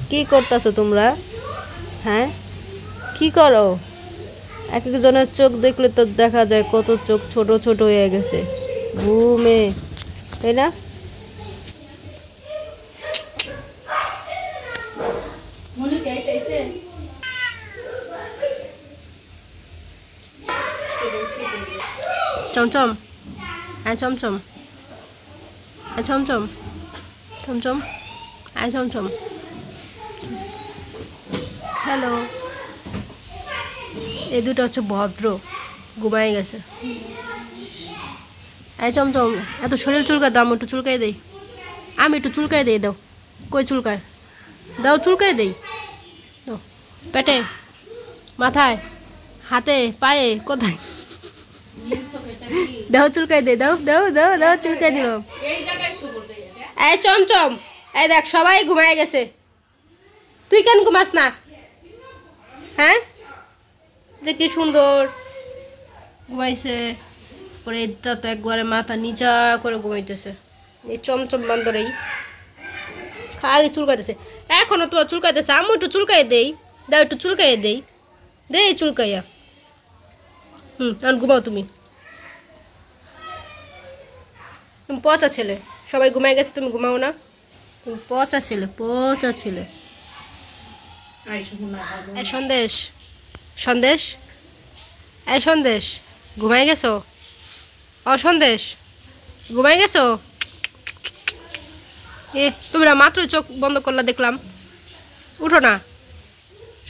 কি করতেছো তোমরা? হ্যাঁ, কি করো? এক একজনের চোখ দেখলে তো দেখা যায় কত চোখ ছোট ছোট হয়ে গেছে ঘুমে, তাই না? চমচম, হ্যাঁ চমচম, হ্যাঁ চমচম, চমচম, হ্যাঁ চমচম, হ্যালো। এই দুটো হচ্ছে ভদ্র, ঘুমাই গেছে। এই চমচম, এত শরীর চুলকায় দাও, আমি একটু চুলকাই দেই, আমি একটু চুলকাই দেই, দাও। কই চুলকায়? দাও, চুলকাই দেই, দাও। পেটে, মাথায়, হাতে, পায়ে, কোথায়? দাও চুলকাই দে, দাও দাও দাও দাও, চুলকাই দিল। এই চমচম, এই দেখ সবাই ঘুমায় গেছে, তুই কেন ঘুমাস না? হ্যাঁ, দেখ কি সুন্দর ঘুমাইছে, পরে এটা তো একবারে মাথা নিচা করে ঘুমাইতেছে। এই চমচম বান্দরেই খালি চুলকাইতেছে। এখনো তোরা চুলকাইতেছে, আমি একটু চুলকাই দেই, দাও একটু চুলকাই দেই, দে চুলকাইয়া। এখন ঘুমাও তুমি। তুমি পচা ছেলে, সবাই ঘুমাই গেছে, তুমি ঘুমাও না? তুমি পচা ছেলে, পচা ছেলে। এই সন্দেশ, সন্দেশ, এই সন্দেশ, ঘুমাই গেছো? অসন্দেশ, ঘুমাই গেছো? এ তুমি না মাত্র চোখ বন্ধ করলা দেখলাম, উঠো না।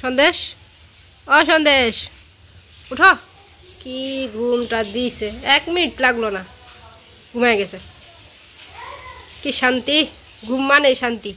সন্দেশ, অসন্দেশ, উঠো। কি ঘুমটা দিছে, 1 মিনিট লাগলো না, ঘুমাই গেছে। কি শান্তি, ঘুম মানে শান্তি।